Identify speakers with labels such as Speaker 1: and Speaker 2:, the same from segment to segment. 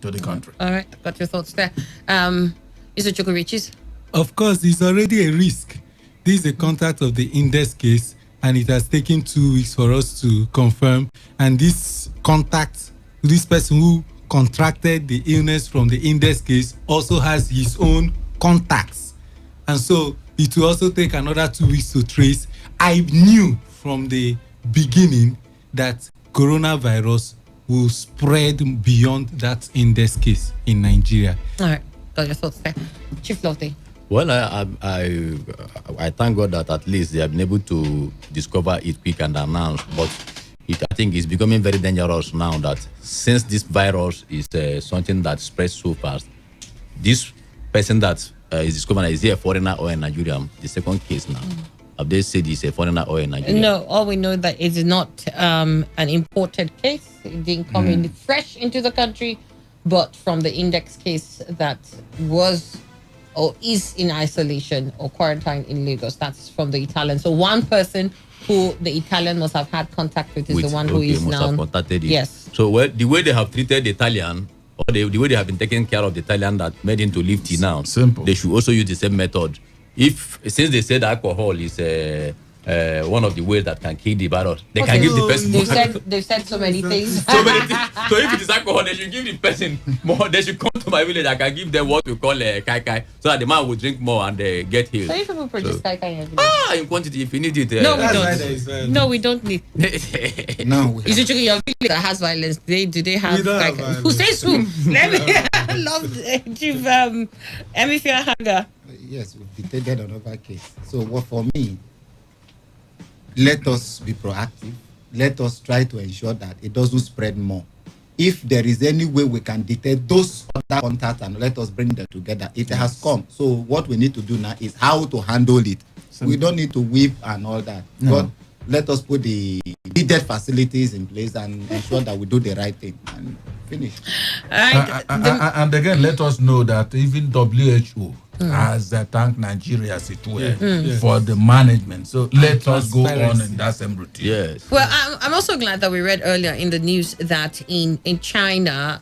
Speaker 1: to the country.
Speaker 2: All right, got your thoughts there. Mr. Chukurichis?
Speaker 3: Of course, it's already a risk. This is a contact of the index case, and it has taken 2 weeks for us to confirm. And this contact, this person who contracted the illness from the index case also has his own contacts. And so it will also take another 2 weeks to trace. I knew from the beginning that coronavirus will spread beyond that index case in Nigeria.
Speaker 2: All right, got your thoughts there. Chief Lofty?
Speaker 4: Well, I thank God that at least they have been able to discover it quick and announce. But I think it's becoming very dangerous now that since this virus is something that spreads so fast, this person that is discovered, is he a foreigner or a Nigerian? The second case now. Have they said he's a foreigner or a Nigerian?
Speaker 2: No, all we know that it is not an imported case. It didn't come in fresh into the country, but from the index case that was or is in isolation or quarantine in Lagos. That's from the Italian. So one person who the Italian must have had contact with is the one who is now. Yes.
Speaker 4: So well, the way they have treated the Italian, or the way they have been taking care of the Italian that made him to live till now,
Speaker 1: simple.
Speaker 4: They should also use the same method. Since they said alcohol is one of the ways that can kill the virus, they can give the person more.
Speaker 2: They've said so many things.
Speaker 4: So many things. So if it is alcohol, they should give the person more. They should come to my village. I can give them what we call kai kai, so that the man will drink more and get healed.
Speaker 2: So if people produce kai kai in your village?
Speaker 4: In quantity, if you need it.
Speaker 2: No, we don't. No, we don't need.
Speaker 3: No.
Speaker 2: Is it your village that has violence? Do they have kai kai? Who says who? Let me. I love Chief Emifia Haga.
Speaker 5: Yes, we've detected another case. So what for me? Let us be proactive. Let us try to ensure that it doesn't spread more. If there is any way we can detect those other contacts and let us bring them together, it has come. So what we need to do now is how to handle it. We don't need to whip and all that. No. But let us put the needed facilities in place and ensure that we do the right thing and finish.
Speaker 1: And again, let us know that even WHO has thanked Nigeria as it were for the management. So let us go on in that same routine.
Speaker 4: Yes.
Speaker 2: Well, I'm also glad that we read earlier in the news that in China,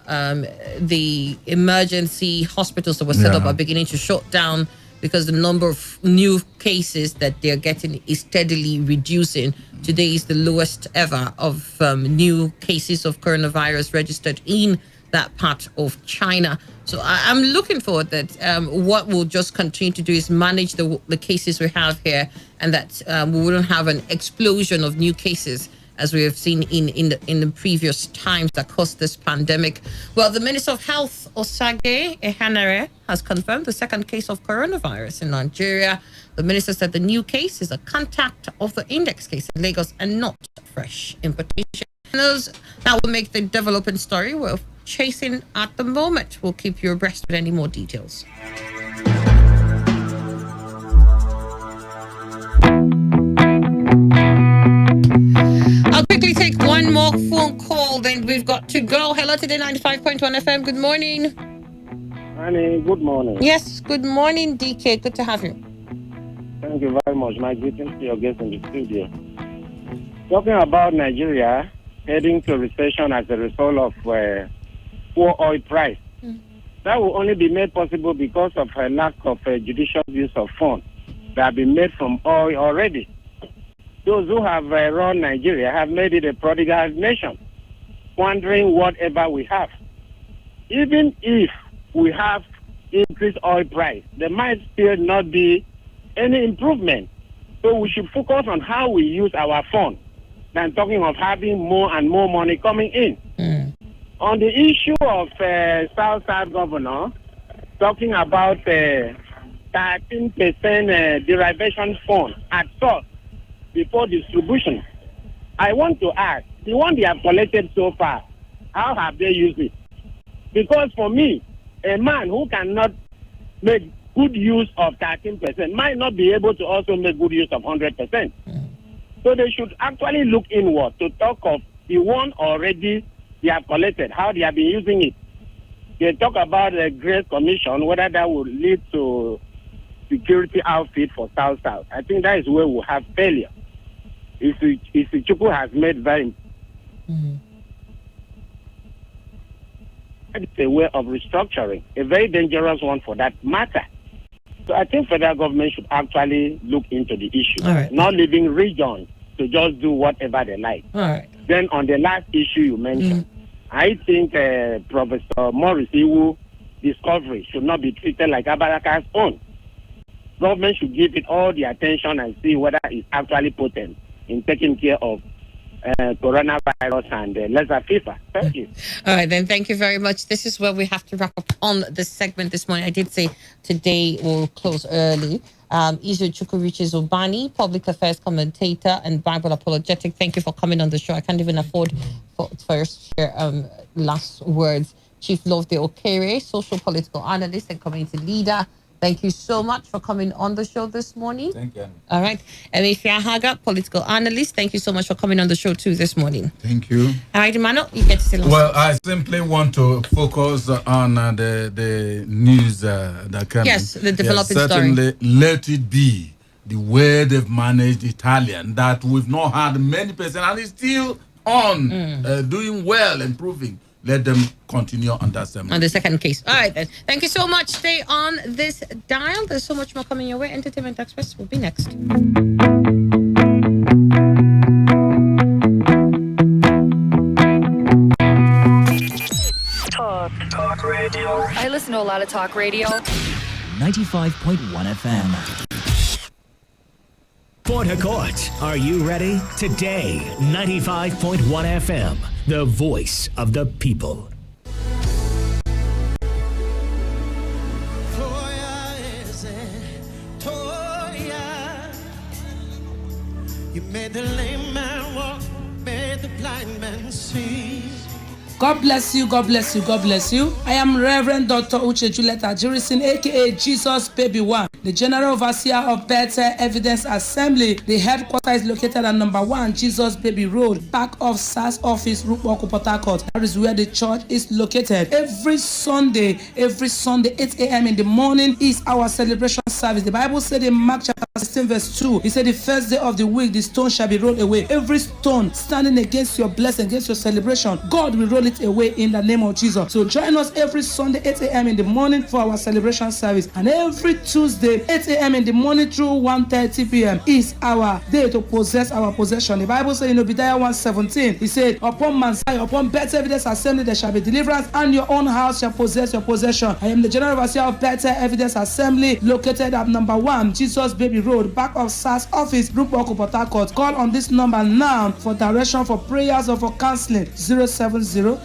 Speaker 2: the emergency hospitals that were set up are beginning to shut down because the number of new cases that they're getting is steadily reducing. Today is the lowest ever of new cases of coronavirus registered in that part of China. So I'm looking forward that what we'll just continue to do is manage the cases we have here, and that we wouldn't have an explosion of new cases as we have seen in the previous times that caused this pandemic. Well, the Minister of Health, Osage Ehanare, has confirmed the second case of coronavirus in Nigeria. The minister said the new case is a contact of the index case in Lagos and not fresh importation. That will make the developing story we're chasing at the moment. We'll keep you abreast with any more details. I'll quickly take one more phone call, then we've got to go. Hello, Today95.1 FM. Good morning.
Speaker 6: Honey, good morning.
Speaker 2: Yes, good morning, DK. Good to have you.
Speaker 6: Thank you very much. My greetings to your guests in the studio. Talking about Nigeria heading to recession as a result of poor oil price. That will only be made possible because of a lack of judicious use of funds that have been made from oil already. Those who have run Nigeria have made it a prodigal nation, squandering whatever we have. Even if we have increased oil price, there might still not be any improvement. So we should focus on how we use our funds than talking of having more and more money coming in. On the issue of South Governor, talking about 13% derivation fund at source before distribution, I want to ask, the one they have collected so far, how have they used it? Because for me, a man who cannot make good use of 13% might not be able to also make good use of 100%. So they should actually look inward to talk of the one already they have collected, how they have been using it. They talk about the Grace Commission, whether that will lead to security outfit for South. I think that is where we have failure. If Chuku has made very... It's a way of restructuring, a very dangerous one for that matter. So I think federal government should actually look into the issue, not leaving regions to just do whatever they like.
Speaker 2: All right.
Speaker 6: Then on the last issue you mentioned, I think Professor Morris Iwu discovery should not be treated like Abaraka's own. Government should give it all the attention and see whether it's actually potent in taking care of coronavirus and lesser fever. Thank you.
Speaker 2: All right, then. Thank you very much. This is where we have to wrap up on this segment this morning. I did say today we'll close early. Izu Chukwuriches Obani, public affairs commentator and Bible apologetic. Thank you for coming on the show. I can't even afford for first share last words. Chief Lovde Okere, social political analyst and community leader. Thank you so much for coming on the show this morning.
Speaker 1: Thank you.
Speaker 2: All right. Emefia Haga, political analyst. Thank you so much for coming on the show too this morning.
Speaker 5: Thank you.
Speaker 2: All right, Emmanuel, you get to say
Speaker 1: Well, I simply want to focus on the news that came.
Speaker 2: Yes, the developing
Speaker 1: certainly
Speaker 2: story.
Speaker 1: Let it be the way they've managed Italian, that we've not had many percent and it's still on doing well, improving. Let them continue on that segment.
Speaker 2: On the second case. All right, then. Thank you so much. Stay on this dial. There's so much more coming your way. Entertainment Express will be next.
Speaker 7: Talk radio. I listen to a lot of talk radio.
Speaker 8: 95.1 FM. Port Harcourt, are you ready? Today, 95.1 FM, the voice of the people.
Speaker 9: You made the lame man walk, made the blind man see.
Speaker 10: God bless you, God bless you, God bless you. I am Reverend Dr. Uche Juliet Ajirisin, aka Jesus Baby One, the General Overseer of Better Evidence Assembly. The headquarters is located at number 1 Jesus Baby Road, back of SAS office, Rupoko, Port Harcourt. That is where the church is located. Every Sunday, 8 a.m. in the morning is our celebration service. The Bible said in Mark chapter 16 verse 2, he said the first day of the week, the stone shall be rolled away. Every stone standing against your blessing, against your celebration, God will roll it away in the name of Jesus. So join us every Sunday 8 a.m. in the morning for our celebration service, and every Tuesday 8 a.m. in the morning through 1:30 p.m. is our day to possess our possession. The Bible says in Obadiah 1:17, he said, upon Mount Zion, upon Better Evidence Assembly there shall be deliverance, and your own house shall possess your possession. I am the General Overseer of Better Evidence Assembly, located at number 1 Jesus Baby Road, back of SAS office, Rupoko, Port Harcourt. Call on this number now for direction, for prayers, or for counseling. 070-6775-5402.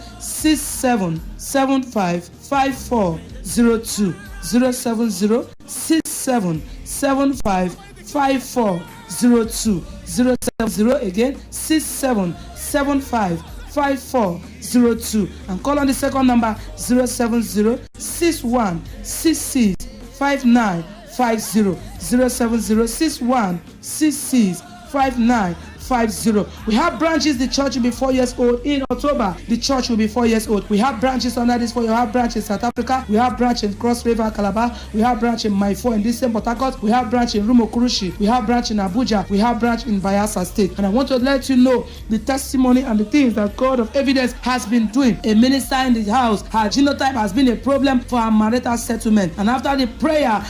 Speaker 10: 070-6775-5402. 070 again 6775-5402. And call on the second number 070-6166-5950. 070-6166-5950. We have branches. The church will be 4 years old in October. The church will be 4 years old. We have branches under this. We have branch in South Africa. We have branch in Cross River, Calabar. We have branch in Maifo in this same Port Harcourt. We have branch in Rumokurushi. We have branch in Abuja. We have branch in Bayelsa State. And I want to let you know the testimony and the things that God of Evidence has been doing. A minister in the house, her genotype has been a problem for her marital settlement. And after the prayer,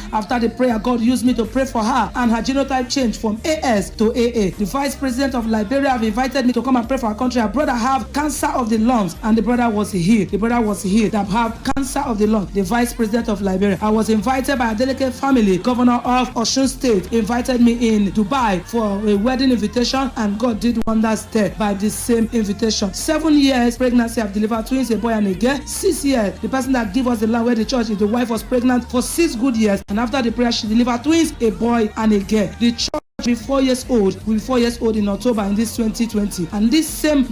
Speaker 10: God used me to pray for her, and her genotype changed from AS to AA. The vice president of Liberia have invited me to come and pray for our country. Her brother have cancer of the lungs, and the brother was healed. That have cancer of the lungs. The vice president of Liberia. I was invited by a delicate family. Governor of Osun State invited me in Dubai for a wedding invitation, and God did wonders there by the same invitation. 7 years pregnancy, have delivered twins, a boy and a girl. 6 years, the person that gave us the land where the church is, the wife was pregnant for 6 good years, and after the prayer she delivered twins, a boy and a girl. The church will be 4 years old. We'll be 4 years old in October in this 2020. And this same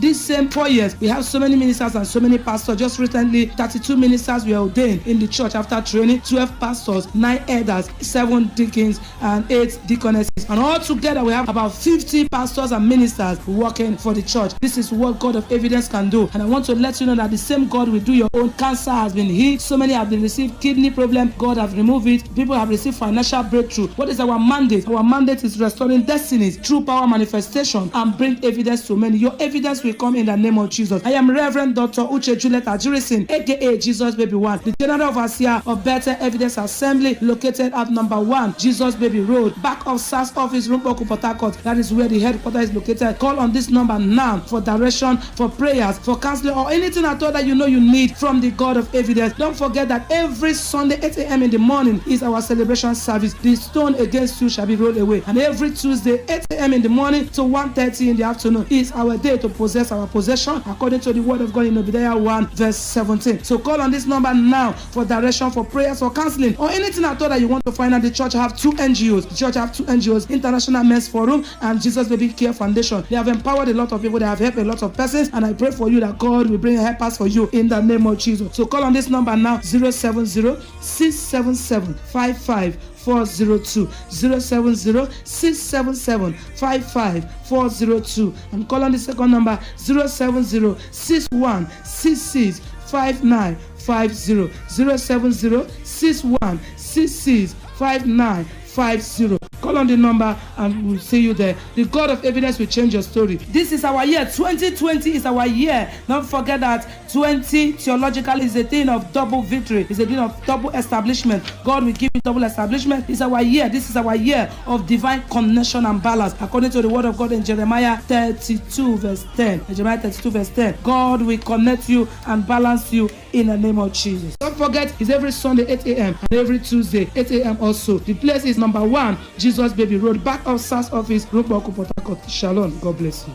Speaker 10: 4 years, we have so many ministers and so many pastors. Just recently, 32 ministers were ordained in the church after training, 12 pastors, 9 elders, 7 deacons, and 8 deaconesses. And all together, we have about 50 pastors and ministers working for the church. This is what God of Evidence can do. And I want to let you know that the same God will do your own. Cancer has been healed. So many have been received kidney problem. God has removed it. People have received financial breakthrough. What is our mandate? Our mandate is restoration restoring destinies through power manifestation and bring evidence to many. Your evidence will come in the name of Jesus. I am Reverend Dr. Uche Juliet Ajurisin, aka Jesus Baby One, the General Overseer of Better Evidence Assembly, located at number 1 Jesus Baby Road, back of SAS office, Rumboku, Port Harcourt. That is where the headquarters is located. Call on this number now for direction, for prayers, for counseling, or anything at all that you know you need from the God of evidence. Don't forget that every Sunday 8 a.m. in the morning is our celebration service. The stone against you shall be rolled away. And every Tuesday 8 a.m. in the morning to 1:30 in the afternoon is our day to possess our possession according to the word of God in Obadiah 1 verse 17. So call on this number now for direction, for prayers, or counseling, or anything at all that you want to find out. The church have 2 NGOs. The church have 2 NGOs, International Men's Forum and Jesus Baby Care Foundation. They have empowered a lot of people. They have helped a lot of persons, and I pray for you that God will bring helpers for you in the name of Jesus. So call on this number now, 070-677-55402, 070-677-55402, and call on the second number, 070-6166-5950, 070-6166-5950. Call on the number and we'll see you there. The God of evidence will change your story. This is our year. 2020 is our year. Don't forget that 20 theologically is a thing of double victory. It's a thing of double establishment. God will give you double establishment. It's our year. This is our year of divine connection and balance. According to the word of God in Jeremiah 32 verse 10. Jeremiah 32 verse 10. God will connect you and balance you in the name of Jesus. Don't forget, it's every Sunday 8 a.m. and every Tuesday 8 a.m. also. The place is number 1 Jesus Baby Road, back of SAS office, Rumboku, Port Harcourt. Shalom. God bless you.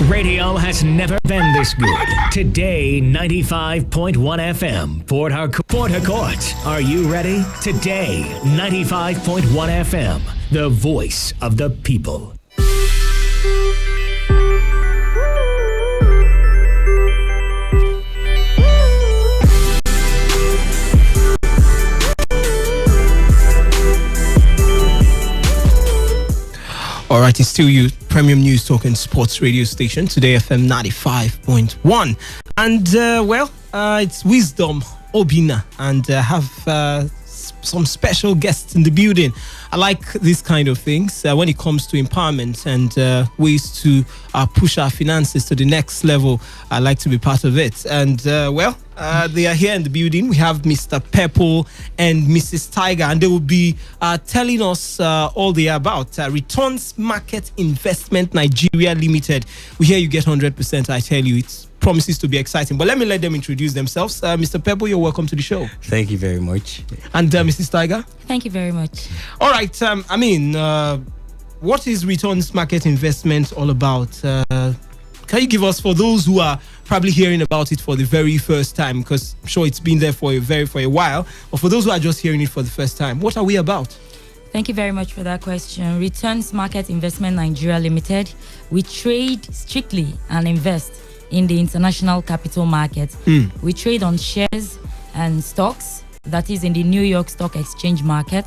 Speaker 8: Radio has never been this good. Today, 95.1 FM, Port Harcourt. Are you ready? Today, 95.1 FM, the voice of the people.
Speaker 11: All right, it's still you, Premium News Talk and Sports Radio Station, Today FM 95.1. And, it's Wisdom Obina, and I have some special guests in the building. I like these kind of things when it comes to empowerment and ways to push our finances to the next level. I like to be part of it. And, they are here in the building. We have Mr. Pepple and Mrs. Tiger, and they will be telling us all they are about. Returns Market Investment Nigeria Limited. We hear you get 100%. I tell you, it promises to be exciting. But let me let them introduce themselves. Mr. Pepple, you're welcome to the show.
Speaker 12: Thank you very much.
Speaker 11: And Mrs. Tiger?
Speaker 13: Thank you very much.
Speaker 11: All right. What is Returns Market Investment all about? Can you give us, for those who are probably hearing about it for the very first time, because I'm sure it's been there for a while, but for those who are just hearing it for the first time, what are we about?
Speaker 13: Thank you very much for that question. Returns Market Investment Nigeria Limited. We trade strictly and invest in the international capital market. We trade on shares and stocks, that is in the New York Stock Exchange market,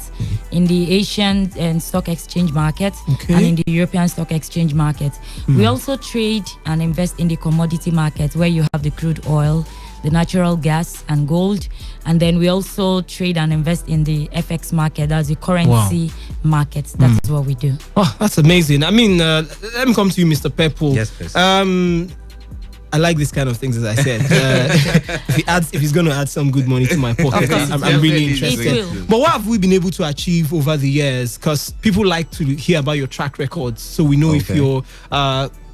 Speaker 13: in the Asian Stock Exchange market, and in the European Stock Exchange market. We also trade and invest in the commodity market, where you have the crude oil, the natural gas, and gold. And then we also trade and invest in the FX market, that's the currency market. That is what we do.
Speaker 11: Oh, that's amazing. I mean, let me come to you, Mr. Pepple.
Speaker 12: Yes, please.
Speaker 11: I like this kind of things, as I said. If he's going to add some good money to my pocket, I'm really interested. But what have we been able to achieve over the years? Because people like to hear about your track records, so we know if you're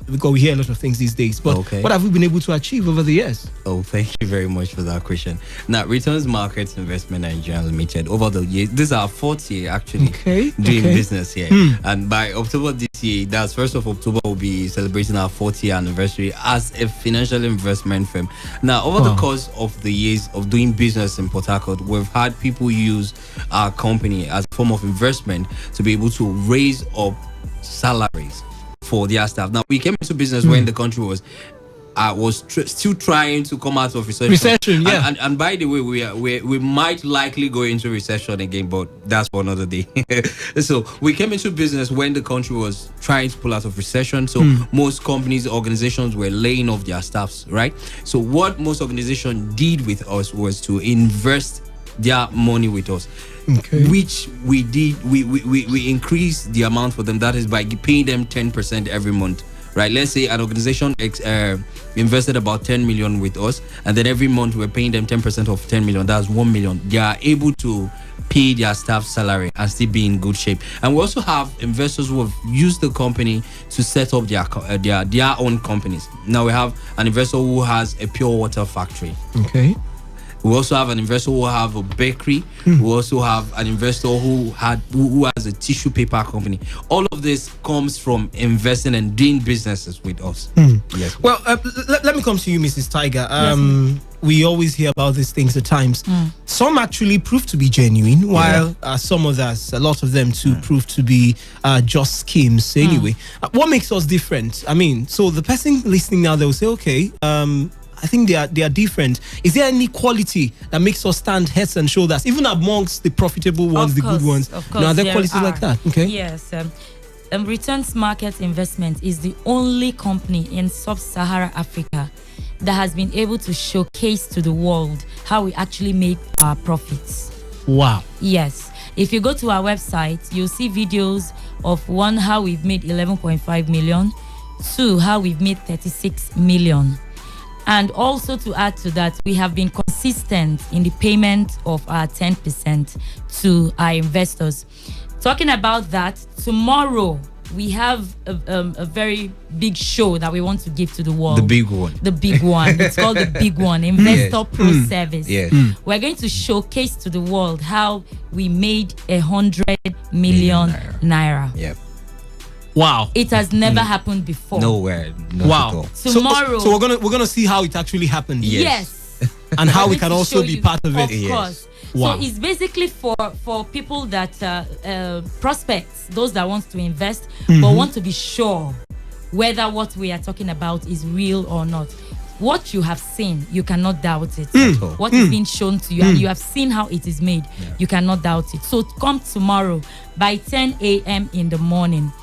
Speaker 11: because we hear a lot of things these days. But what have we been able to achieve over the years?
Speaker 12: Oh, thank you very much for that question. Now, Returns Markets Investment Nigeria Limited, over the years, this is our fourth year actually doing business here. And by October this year, that's 1st of October, we'll be celebrating our 4th year anniversary as a financial investment firm. Now, over the course of the years of doing business in Port Harcourt, we've had people use our company as a form of investment to be able to raise up salaries for their staff. Now, we came into business when the country was was still trying to come out of recession. And by the way, we might likely go into recession again, but that's for another day. So we came into business when the country was trying to pull out of recession. So most companies, organizations were laying off their staffs, right? So what most organizations did with us was to invest their money with us. Which we did. We increased the amount for them. That is by paying them 10% every month. Right, let's say an organization invested about 10 million with us, and then every month we're paying them 10% of 10 million. That's 1 million. They are able to pay their staff salary and still be in good shape. And we also have investors who have used the company to set up their own companies. Now we have an investor who has a pure water factory. We also have an investor who have a bakery. We also have an investor who has a tissue paper company. All of this comes from investing and doing businesses with us. Yes.
Speaker 11: Well, let me come to you, Mrs. Tiger. We always hear about these things at times. Some actually prove to be genuine, while some others, a lot of them too, prove to be just schemes. Anyway, what makes us different? I mean, so the person listening now, they'll say, okay, I think they are different. Is there any quality that makes us stand heads and shoulders, even amongst the profitable ones, the good ones?
Speaker 13: Of course,
Speaker 11: are there qualities like that? Okay.
Speaker 13: Yes. Returns Market Investment is the only company in sub-Saharan Africa that has been able to showcase to the world how we actually make our profits.
Speaker 11: Wow.
Speaker 13: Yes. If you go to our website, you'll see videos of one, how we've made 11.5 million, two, how we've made 36 million. And also to add to that, we have been consistent in the payment of our 10% to our investors. Talking about that, tomorrow we have a very big show that we want to give to the world.
Speaker 12: The big one.
Speaker 13: The big one. It's called the big one, Investor Pro Service.
Speaker 12: Yes.
Speaker 13: We're going to showcase to the world how we made 100 million naira.
Speaker 12: Yep.
Speaker 11: Wow.
Speaker 13: It has never happened before.
Speaker 12: Nowhere.
Speaker 11: Wow.
Speaker 13: Tomorrow.
Speaker 11: So we're gonna see how it actually happened.
Speaker 13: Yes.
Speaker 11: And how we can also be part of it.
Speaker 13: Of course.
Speaker 11: Wow.
Speaker 13: So it's basically for people that prospects, those that want to invest but want to be sure whether what we are talking about is real or not. What you have seen, you cannot doubt it. What is being shown to you, and you have seen how it is made, you cannot doubt it. So come tomorrow by 10 a.m. in the morning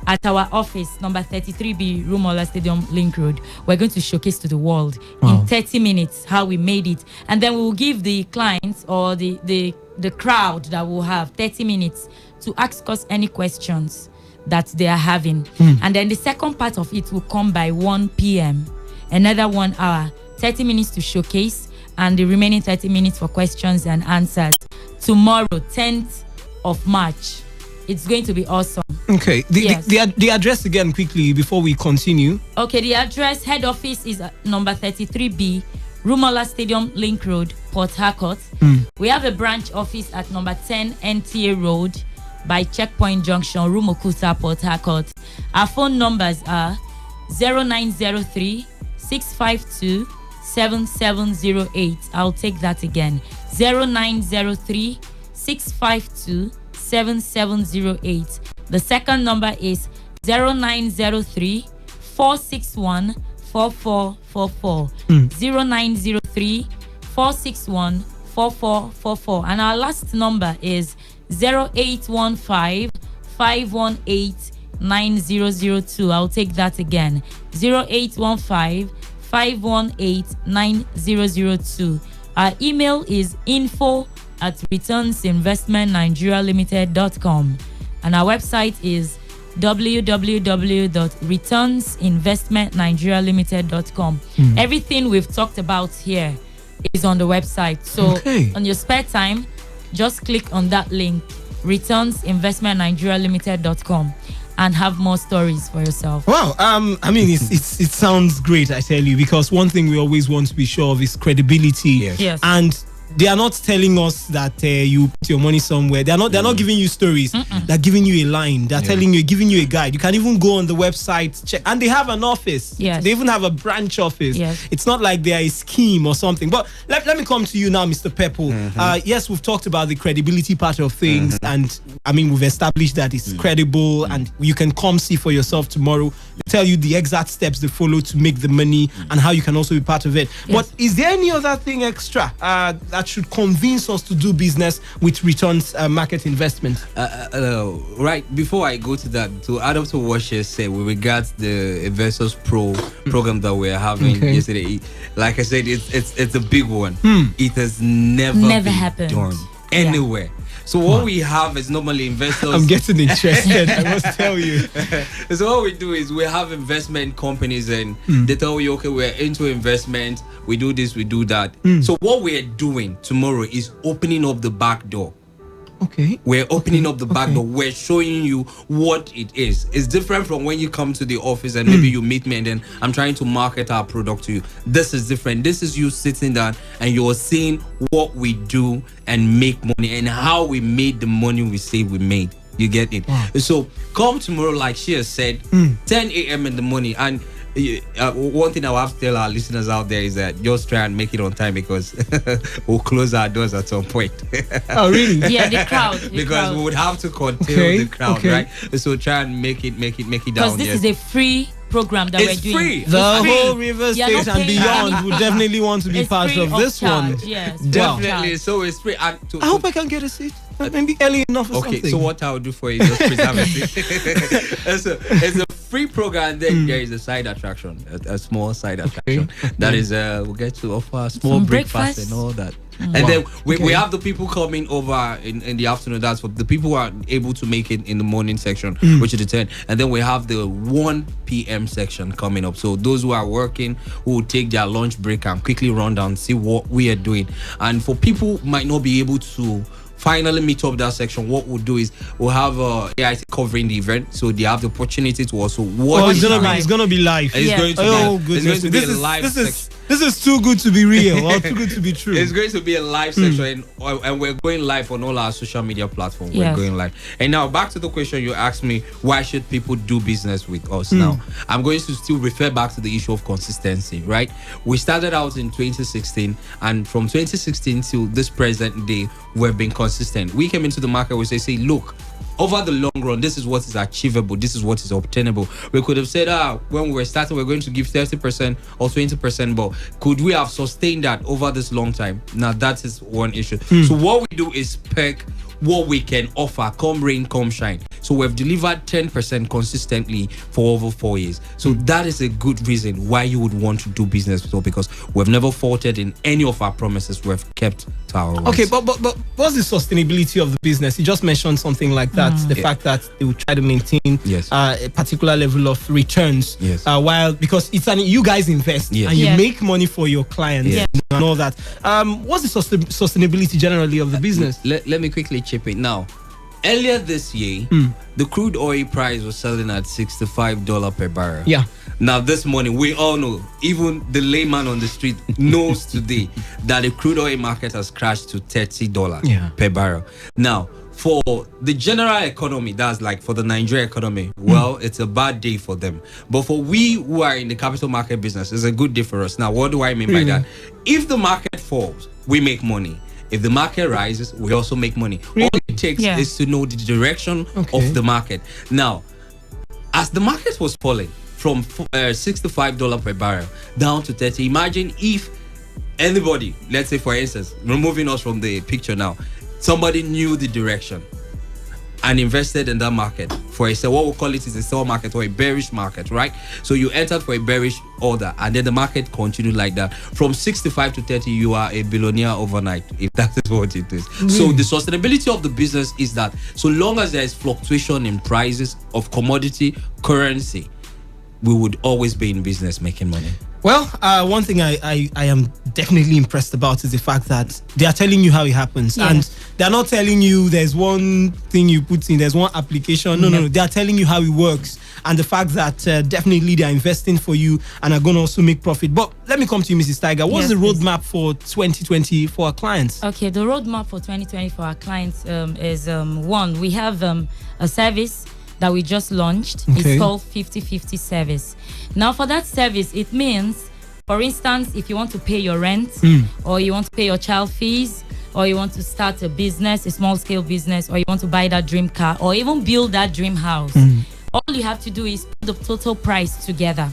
Speaker 13: at our office, number 33B, Rumola Stadium Link Road. We're going to showcase to the world in 30 minutes how we made it. And then we will give the clients or the crowd that will have 30 minutes to ask us any questions that they are having. And then the second part of it will come by 1 p.m. Another 1 hour, 30 minutes to showcase, and the remaining 30 minutes for questions and answers. Tomorrow, 10th of March. It's going to be awesome.
Speaker 11: Okay. The address again quickly before we continue.
Speaker 13: Okay, the address, head office is number 33B, Rumola Stadium Link Road, Port Harcourt. We have a branch office at number 10 NTA Road by Checkpoint Junction, Rumokuta, Port Harcourt. Our phone numbers are 0903 652 7708. I'll take that again. 0903 652 7708. The second number is 0903 461 4444. 0903 461 4444. And our last number is 0815 518 9002. I'll take that again. 0815 518 9002. Our email is info@returnsinvestmentnigerialimited.com, and our website is www.returnsinvestmentnigerialimited.com. Everything we've talked about here is on the website. So on your spare time, just click on that link, returnsinvestmentnigerialimited.com, and have more stories for yourself.
Speaker 11: Wow. I mean, it sounds great, I tell you, because one thing we always want to be sure of is credibility.
Speaker 13: Yes.
Speaker 11: And they are not telling us that you put your money somewhere. They're not giving you stories. They're giving you a line. They're giving you a guide. You can even go on the website, check, and they have an office.
Speaker 13: Yes.
Speaker 11: They even have a branch office.
Speaker 13: Yes.
Speaker 11: It's not like they are a scheme or something. But let me come to you now, Mr. Pepple. Yes, we've talked about the credibility part of things, and I mean, we've established that it's credible, and you can come see for yourself tomorrow. They tell you the exact steps they follow to make the money and how you can also be part of it.
Speaker 13: Yes.
Speaker 11: But is there any other thing extra that should convince us to do business with returns market investment?
Speaker 12: Right, before I go to that, to add up to what she said with regards the Investors Pro program that we're having yesterday, like I said, it's a big one. It has never
Speaker 13: happened
Speaker 12: done anywhere. So what we have is normally investors.
Speaker 11: I'm getting interested, I must tell you.
Speaker 12: So what we do is we have investment companies, and they tell you, okay, we're into investment, we do this, we do that. So what we're doing tomorrow is opening up the back door.
Speaker 11: Okay.
Speaker 12: We're opening up the back door. We're showing you what it is. It's different from when you come to the office and maybe you meet me and then I'm trying to market our product to you. This is different. This is you sitting down and you're seeing what we do and make money and how we made the money we say we made. You get it? Wow. So come tomorrow, like she has said, 10 a.m. in the morning. And one thing I will have to tell our listeners out there is that just try and make it on time, because we'll close our doors at some point.
Speaker 11: Oh, really?
Speaker 13: Yeah, the crowd.
Speaker 12: Because we would have to contain the crowd, right? So try and make it down.
Speaker 13: Because this is a free program that we're doing.
Speaker 12: Free.
Speaker 11: The whole River State and beyond would definitely want to be part of this one.
Speaker 13: Yes,
Speaker 12: definitely. So it's free.
Speaker 11: I hope I can get a seat. Maybe early enough or something.
Speaker 12: Okay, so what I'll do for you is just preserve it. It's a free program. Then there is a side attraction, a small side attraction. That is, we'll get to offer small breakfast and all that. And then we have the people coming over in the afternoon. That's for the people who are able to make it in the morning section, which is the 10. And then we have the 1 p.m. section coming up. So those who are working, who will take their lunch break and quickly run down, see what we are doing. And for people who might not be able to finally meet up that section, what we'll do is we'll have AIC covering the event, so they have the opportunity to also watch.
Speaker 11: It's gonna be live.
Speaker 12: It's going to be,
Speaker 11: goodness.
Speaker 12: It's going to be a live section.
Speaker 11: This is too good to be real or too good to be true.
Speaker 12: It's going to be a live section, and we're going live on all our social media platforms. We're going live. And now back to the question you asked me: why should people do business with us? Now I'm going to still refer back to the issue of consistency. Right? We started out in 2016, and from 2016 till this present day, we've been consistent. We came into the market, we say, look, over the long run, this is what is achievable, this is what is obtainable. We could have said, when we were starting, we're going to give 30% or 20%, but could we have sustained that over this long time? Now, that is one issue. So what we do is pick what we can offer, come rain, come shine. So we've delivered 10% consistently for over 4 years. So that is a good reason why you would want to do business with us, because we've never faltered in any of our promises. We've kept to our words.
Speaker 11: Okay, but what's the sustainability of the business? You just mentioned something like that, the fact that they will try to maintain a particular level of returns, while, because it's you guys invest and you make money for your clients and all that. What's the sustainability generally of the business?
Speaker 12: Let me quickly chip in now. Earlier this year, the crude oil price was selling at $65 per barrel.
Speaker 11: Yeah.
Speaker 12: Now this morning, we all know, even the layman on the street knows today that the crude oil market has crashed to $30 per barrel. Now, for the general economy, that's like for the Nigerian economy, well, it's a bad day for them. But for we who are in the capital market business, it's a good day for us. Now, what do I mean by that? If the market falls, we make money. If the market rises, we also make money. All it takes is to know the direction of the market. Now, as the market was falling from $65 per barrel down to 30, imagine if anybody, let's say for instance, removing us from the picture now, somebody knew the direction and invested in that market for what we call it is a sell market or a bearish market, right? So you entered for a bearish order and then the market continued like that. From 65 to 30, you are a billionaire overnight, if that is what it is. So the sustainability of the business is that so long as there is fluctuation in prices of commodity, currency, we would always be in business making money.
Speaker 11: Well, one thing I am definitely impressed about is the fact that they are telling you how it happens.
Speaker 13: Yeah.
Speaker 11: And they're not telling you there's one thing you put in, there's one application. No. They are telling you how it works. And the fact that definitely they are investing for you and are going to also make profit. But let me come to you, Mrs. Tiger. What's the roadmap for 2020 for our clients?
Speaker 13: Okay, the roadmap for 2020 for our clients is one, we have a service that we just launched.
Speaker 11: Okay.
Speaker 13: It's called 50/50 service. Now, for that service, it means, for instance, if you want to pay your rent, or you want to pay your child fees, or you want to start a business, a small scale business, or you want to buy that dream car, or even build that dream house, all you have to do is put the total price together,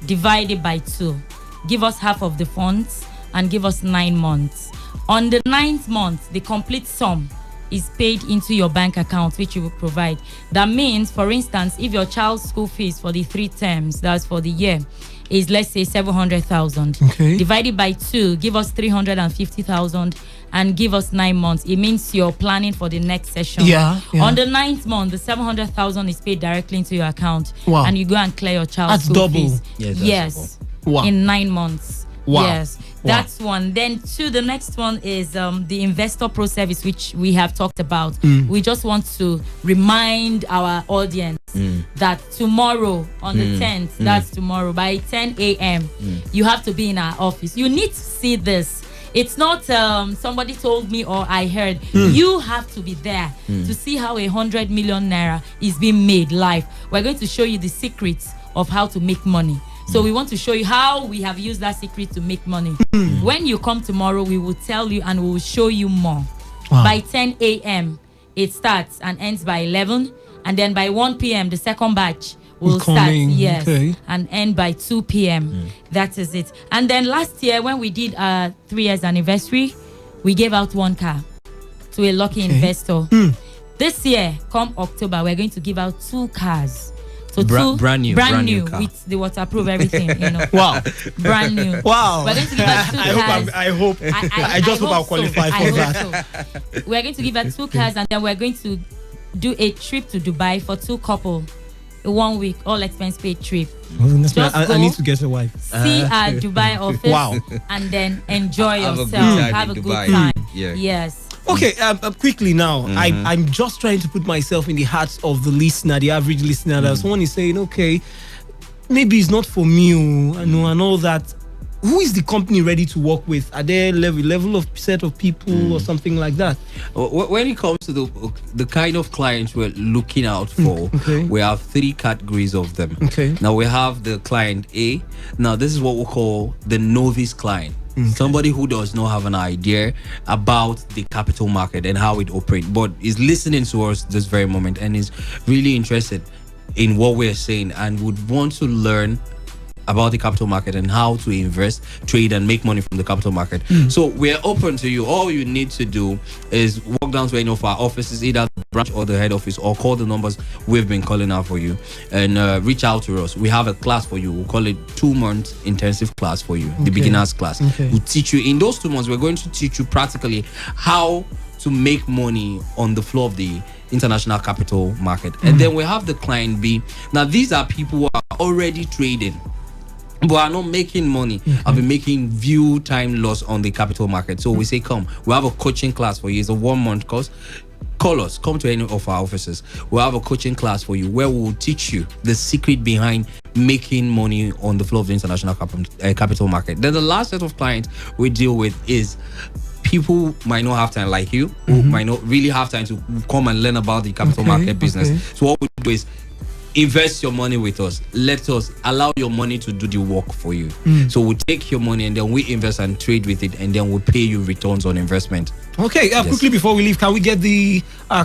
Speaker 13: divide it by 2, give us half of the funds, and give us 9 months. On the 9th month, the complete sum is paid into your bank account, which you will provide. That means, for instance, if your child's school fees for the 3 terms, that's for the year, is, let's say, 700,000.
Speaker 11: Okay.
Speaker 13: Divided by 2, give us 350,000, and give us 9 months. It means you're planning for the next session.
Speaker 11: Yeah.
Speaker 13: On the 9th month, the 700,000 is paid directly into your account.
Speaker 11: Wow.
Speaker 13: And you go and clear your child's
Speaker 11: That's
Speaker 13: school
Speaker 11: double.
Speaker 13: fees.
Speaker 11: Yes, Wow.
Speaker 13: In 9 months.
Speaker 11: Wow.
Speaker 13: Yes.
Speaker 11: Wow.
Speaker 13: That's one. Then 2, the next one is the investor pro service, which we have talked about. We just want to remind our audience that tomorrow on the 10th, that's tomorrow, by 10 a.m., you have to be in our office. You need to see this. It's not somebody told me or I heard. You have to be there to see how 100 million naira is being made live. We're going to show you the secrets of how to make money. So we want to show you how we have used that secret to make money. When you come tomorrow, we will tell you and we will show you more.
Speaker 11: Wow.
Speaker 13: By 10 a.m., it starts and ends by 11. And then by 1 p.m., the second batch will start, yes, and end by 2 p.m. That is it. And then last year, when we did our 3 years anniversary, we gave out 1 car to a lucky investor. This year, come October, we're going to give out 2 cars. So
Speaker 12: brand new car.
Speaker 13: With the waterproof everything,
Speaker 11: Wow.
Speaker 13: Brand new.
Speaker 11: Wow.
Speaker 13: We're going to give out 2 cars.
Speaker 11: I just hope I'll qualify for that.
Speaker 13: So. We're going to give out 2 cars, and then we're going to do a trip to Dubai for 2 couples. A 1 week, all expense paid trip.
Speaker 11: I need to get a wife.
Speaker 13: See our Dubai office.
Speaker 11: Wow.
Speaker 13: And then enjoy yourself. Have a good time.
Speaker 12: Yeah.
Speaker 13: Yes.
Speaker 11: Okay, quickly now, I'm just trying to put myself in the hearts of the listener, the average listener. That someone is saying, okay, maybe it's not for me, and all that. Who is the company ready to work with? Are there level of set of people or something like that?
Speaker 12: When it comes to the kind of clients we're looking out for, we have 3 categories of them.
Speaker 11: Okay.
Speaker 12: Now we have the client A. Now this is what we call the novice client. Somebody who does not have an idea about the capital market and how it operates, but is listening to us this very moment and is really interested in what we're saying and would want to learn about the capital market and how to invest, trade, and make money from the capital market. So we're open to you. All you need to do is walk down to any of our offices, either the branch or the head office, or call the numbers we've been calling out for you, and reach out to us. We have a class for you. We'll call it 2-month intensive class for you, the beginners class. We'll teach you, in those 2 months, we're going to teach you practically how to make money on the floor of the international capital market. And then we have the client B. Now, these are people who are already trading, but are not making money. I've been making view time loss on the capital market. So we say, come, we have a coaching class for you. It's a 1-month course. Call us, come to any of our offices. We'll have a coaching class for you where we'll teach you the secret behind making money on the floor of the international capital market. Then the last set of clients we deal with is people who might not have time, like you, who might not really have time to come and learn about the capital market business. So what we do is invest your money with us. Let us allow your money to do the work for you. So we take your money and then we invest and trade with it, and then we pay you returns on investment.
Speaker 11: Okay, quickly before we leave, can we get the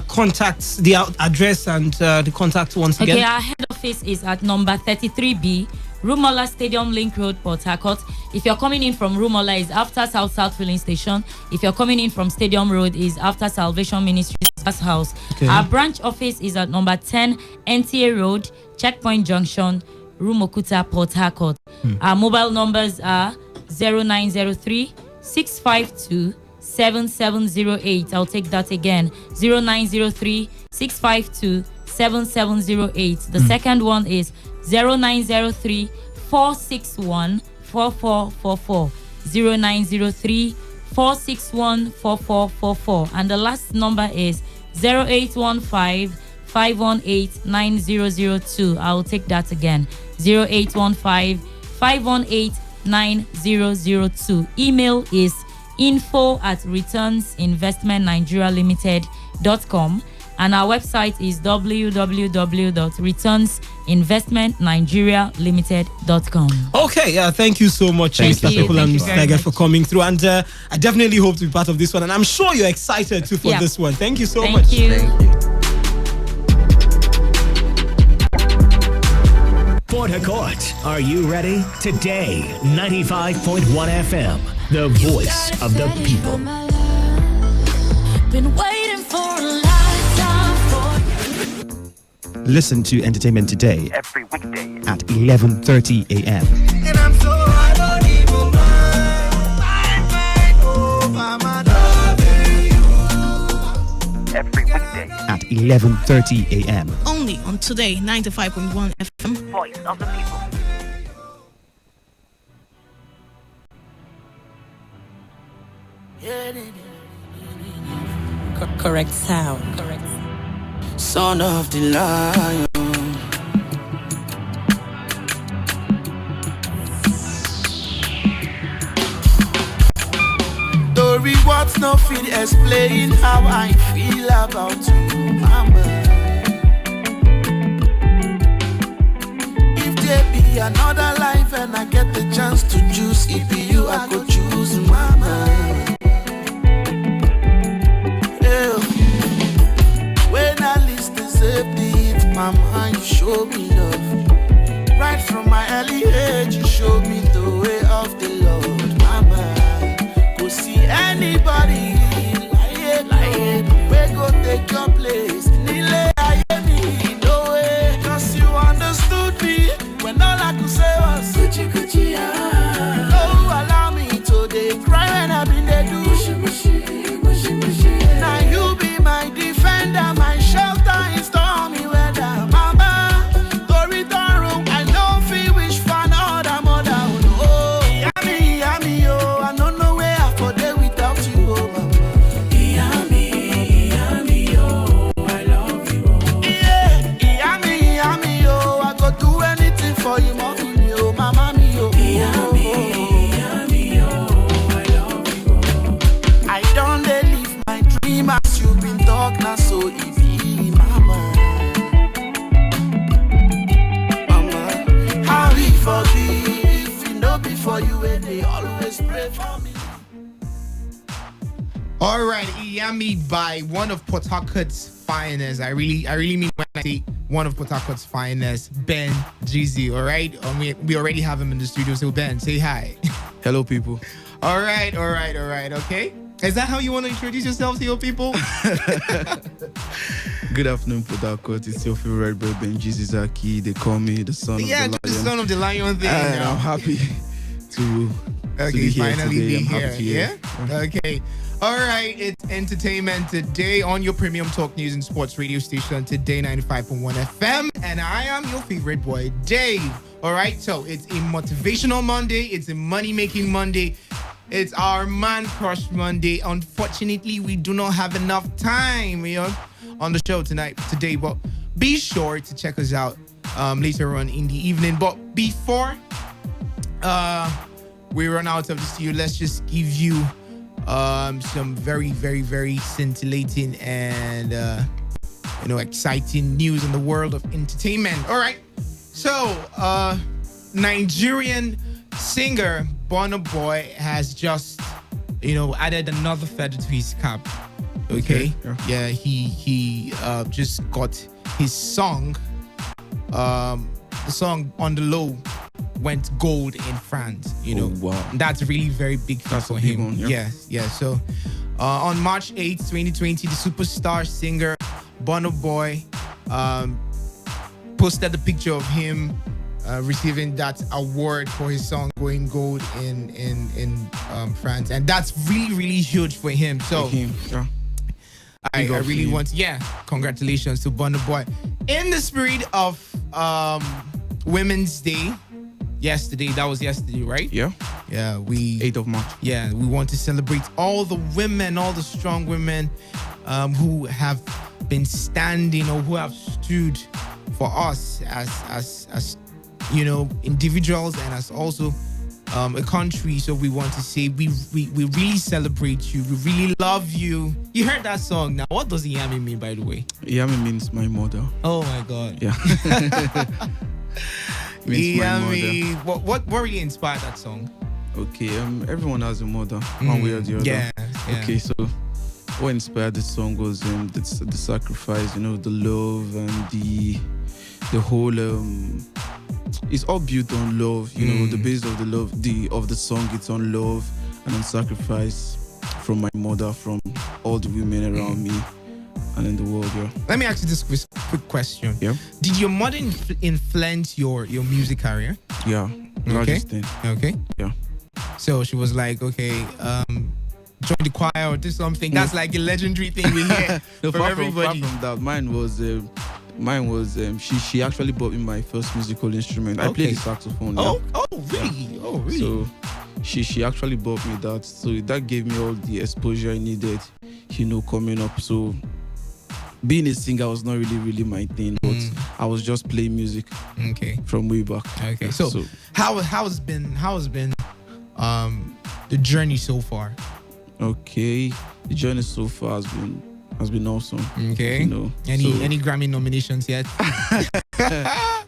Speaker 11: contacts, the address and the contact once again?
Speaker 13: Okay, our head office is at number 33B, Rumola Stadium Link Road, Port Harcourt. If you're coming in from Rumola, is after South Filling Station. If you're coming in from Stadium Road, is after Salvation Ministries House. Okay. Our branch office is at number 10 NTA Road, Checkpoint Junction, Rumokuta, Port Harcourt. Our mobile numbers are 0903 652 7708. I'll take that again. 0903 652 7708. The second one is 0903 461 4444, 0903 461 4444, and the last number is 0815 518 9002. I'll take that again, 0815 518 9002. Email is info@returnsinvestmentnigerialimited.com, and our website is www.returnsinvestmentnigerialimited.com.
Speaker 11: Okay, thank you so much, Mr. People and Mr. Tiger, for coming through. And I definitely hope to be part of this one. And I'm sure you're excited too for this one. Thank you so much.
Speaker 13: Thank you.
Speaker 8: Port Harcourt, are you ready? Today, 95.1 FM, the voice of the people.
Speaker 14: Been waiting for a lifetime for.
Speaker 15: Listen to Entertainment Today
Speaker 16: every weekday
Speaker 15: at 11:30 a.m.
Speaker 9: And I'm so I don't even mind. Oh, mama, loving you.
Speaker 16: Every weekday
Speaker 15: at 11:30 a.m.
Speaker 17: Only on Today 95.1 FM.
Speaker 16: Voice of the people.
Speaker 17: Correct sound. Correct.
Speaker 9: Son of the lion. The rewards no fit explain how I feel about you, mama. If there be another life and I get the chance to choose, it be you I could choose, mama. Yeah. When I list the safety, mama, you show me love. Right from my early age, you showed me the way of the Lord, mama. Go see anybody lying, we go take your place. Nile ayeni, no way. Cause you understood me when all I could say was Gucci Gucci, ah. Oh, allow me to dey cry when I've been there do. Now you be my defender, my shelter in stormy weather, mama. Go return room, I know feel wish for another mother. Oh, yummy, yummy, oh, I don't know where I for day without you, oh, mama. Yummy, yummy, oh, I love you, oh. Yeah, yummy, yummy, oh, I go do anything for you, mommy, oh, mama, me, oh. Yummy, yummy, oh, I love you, oh. I don't live my dream as you been talk now so easy, mama. Mama, how we forgive if you know before you and they always pray for me.
Speaker 18: All right, Iyami by one of Port Harcourt's finest. I really mean when I say one of Port Harcourt's finest, Ben Jeezy. All right, we already have him in the studio. So Ben, say hi.
Speaker 19: Hello, people.
Speaker 18: All right. Okay. Is that how you want to introduce yourself to your people?
Speaker 19: Good afternoon, Port Harcourt. It's your favorite boy, Ben Jeezy Zaki. They call me the son of the lion.
Speaker 18: The son of the lion thing.
Speaker 19: I'm happy to be here
Speaker 18: finally
Speaker 19: today.
Speaker 18: be
Speaker 19: I'm
Speaker 18: here.
Speaker 19: happy to hear.
Speaker 18: Yeah? Okay. All right, it's Entertainment Today on your premium talk news and sports radio station, Today 95.1 FM, and I am your favorite boy, Dave. All right, so it's a motivational Monday, it's a money-making Monday, it's our Man Crush Monday. Unfortunately, we do not have enough time, on the show today, but be sure to check us out later on in the evening. But before we run out of the studio, let's just give you some very, very, very scintillating and exciting news in the world of entertainment. All right, so Nigerian singer Burna Boy has just added another feather to his cap. Okay. Yeah, he just got his song, the song On The Low went gold in France,
Speaker 19: Oh, wow.
Speaker 18: That's really very big for him.
Speaker 19: One, yeah.
Speaker 18: Yeah. So on March 8th, 2020, the superstar singer Burna Boy posted a picture of him receiving that award for his song going gold in France, and that's really, really huge for him. So I really want congratulations to Burna Boy. In the spirit of Women's Day, yesterday. That was yesterday, right?
Speaker 19: Yeah.
Speaker 18: Yeah,
Speaker 19: 8th of March.
Speaker 18: Yeah, we want to celebrate all the women, all the strong women who have been standing or who have stood for us as individuals and as also a country. So we want to say we really celebrate you. We really love you. You heard that song. Now, what does Iyami mean, by the way?
Speaker 19: Iyami means my mother.
Speaker 18: Oh my God.
Speaker 19: Yeah. Means my
Speaker 18: Iyami. What really inspired that song?
Speaker 19: Okay, everyone has a mother, one way or the other.
Speaker 18: Yeah.
Speaker 19: Okay, so what inspired the song was the sacrifice, the love and the whole it's all built on love, the base of the love of the song, it's on love and on sacrifice from my mother, from all the women around me and in the world. Yeah.
Speaker 18: Let me ask you this quick question.
Speaker 19: Yeah.
Speaker 18: Did your mother influence your music career?
Speaker 19: Yeah.
Speaker 18: Okay.
Speaker 19: Yeah.
Speaker 18: So she was like, okay, join the choir or do something. That's like a legendary thing we hear from everybody.
Speaker 19: Far from that, mine was she actually bought me my first musical instrument. I played the saxophone.
Speaker 18: Oh, really?
Speaker 19: Yeah.
Speaker 18: Oh, really?
Speaker 19: So she actually bought me that. So that gave me all the exposure I needed, coming up. So being a singer was not really my thing, but I was just playing music.
Speaker 18: Okay.
Speaker 19: From way back.
Speaker 18: Okay. So how has been the journey so far?
Speaker 19: Okay, the journey so far has been awesome.
Speaker 18: Okay. Any Grammy nominations yet?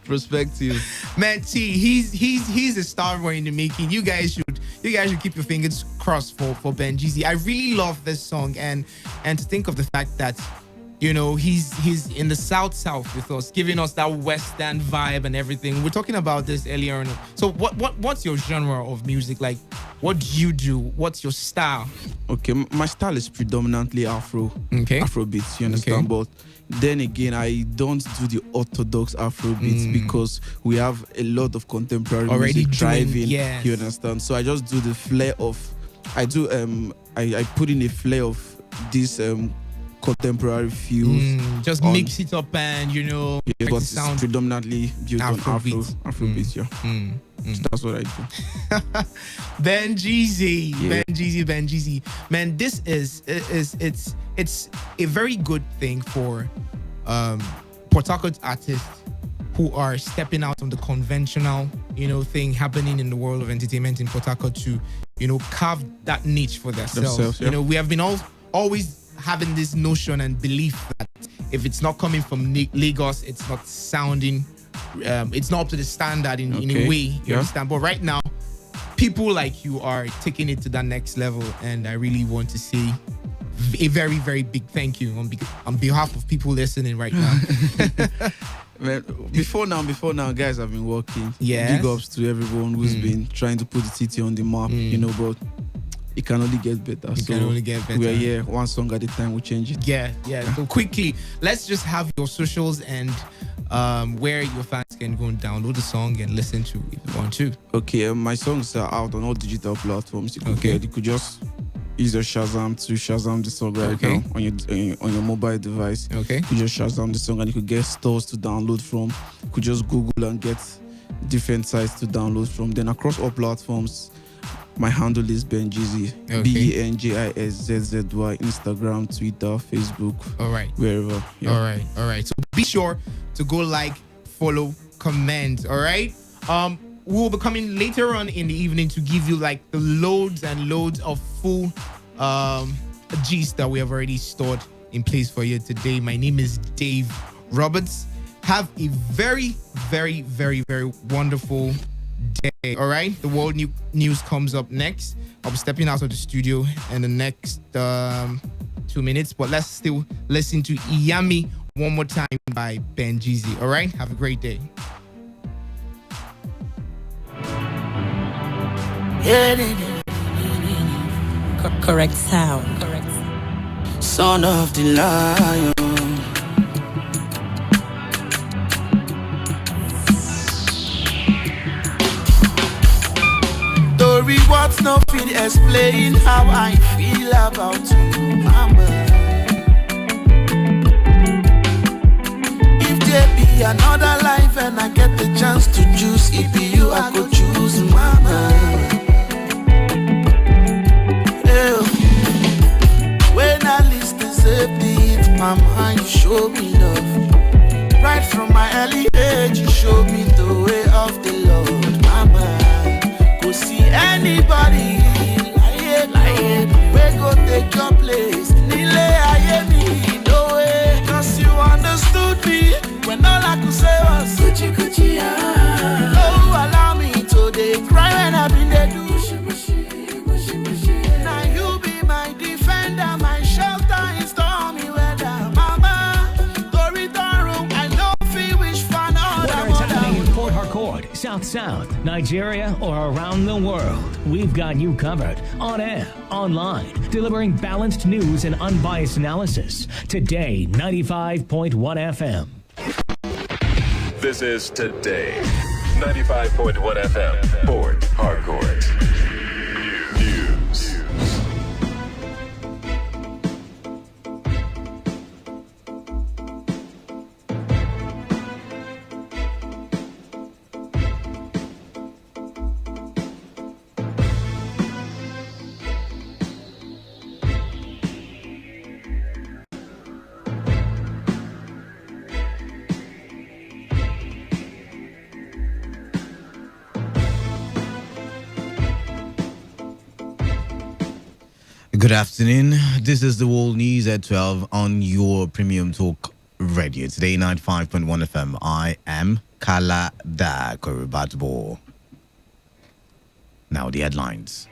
Speaker 19: Perspective.
Speaker 18: Man, see, he's a star boy in the making. You guys should keep your fingers crossed for Ben Jeezy. I really love this song and to think of the fact that he's in the south with us, giving us that western vibe and everything. We're talking about this earlier on. So what's your genre of music? Like, what do you do? What's your style?
Speaker 19: Okay, my style is predominantly Afro.
Speaker 18: Okay.
Speaker 19: Afro beats, you understand?
Speaker 18: Okay.
Speaker 19: But then again, I don't do the orthodox Afro beats because we have a lot of contemporary music driving.
Speaker 18: Yes.
Speaker 19: You understand? So I just do the flair of. I put in a flair of this contemporary feels.
Speaker 18: Just mix it up and
Speaker 19: but it's predominantly built on Afro beats. Yeah. So that's what I do.
Speaker 18: Ben Jeezy.
Speaker 19: Yeah.
Speaker 18: Ben Jeezy. Man, this is it's a very good thing for Port Harcourt artists who are stepping out on the conventional thing happening in the world of entertainment in Port Harcourt to carve that niche for themselves.
Speaker 19: Yeah.
Speaker 18: We have been always having this notion and belief that if it's not coming from Lagos, it's not sounding, it's not up to the standard in a way. You understand? But right now, people like you are taking it to that next level, and I really want to say a very, very big thank you on behalf of people listening right now.
Speaker 19: Man, before now, guys have been working.
Speaker 18: Yeah.
Speaker 19: Big ups to everyone who's been trying to put the city on the map. But it can only get better. We are here, one song at a time, we change it.
Speaker 18: Yeah. So quickly, let's just have your socials and where your fans can go and download the song and listen to it if you want to.
Speaker 19: Okay, my songs are out on all digital platforms. You could just use your Shazam to Shazam the song right now on your mobile device.
Speaker 18: Okay.
Speaker 19: You just Shazam the song and you could get stores to download from. You could just Google and get different sites to download from. Then across all platforms, my handle is Ben Jeezy. BenJISZZY. Instagram, Twitter, Facebook.
Speaker 18: All right.
Speaker 19: Wherever. Yeah.
Speaker 18: All right. So be sure to go like, follow, comment. All right. We'll be coming later on in the evening to give you like the loads and loads of full gist that we have already stored in place for you today. My name is Dave Roberts. Have a very, very, very, very wonderful day. All right. The world news comes up next. I'll be stepping out of the studio in the next 2 minutes, but let's still listen to Iyami one more time by Ben Jeezy. All right. Have a great day.
Speaker 17: Correct sound.
Speaker 9: Son of the lion. Story what's not fit explain how I feel about you, mama. If there be another life and I get the chance to choose, it be you I go choose. show me love. Right from my early age, you showed me the way of the Lord. Mama, go see anybody. We go take your place. Nile ayemi, no way. Cause you understood me when all I could say was Gucci Gucci. Oh, allow me to dey cry when I've been there do. Now you be my defender, my shelter in stormy weather. Mama, to return room, I know feel wish for another.
Speaker 8: Whether it's happening in Port Harcourt, South, Nigeria, or around the world, we've got you covered. On air, online, delivering balanced news and unbiased analysis. Today, 95.1 FM.
Speaker 16: This is Today, 95.1 FM, Port Harcourt. News.
Speaker 20: Good afternoon. This is the World News at 12 on your Premium Talk Radio. Today, 95.1 FM. I am Kala Da Korubatbo. Now the headlines.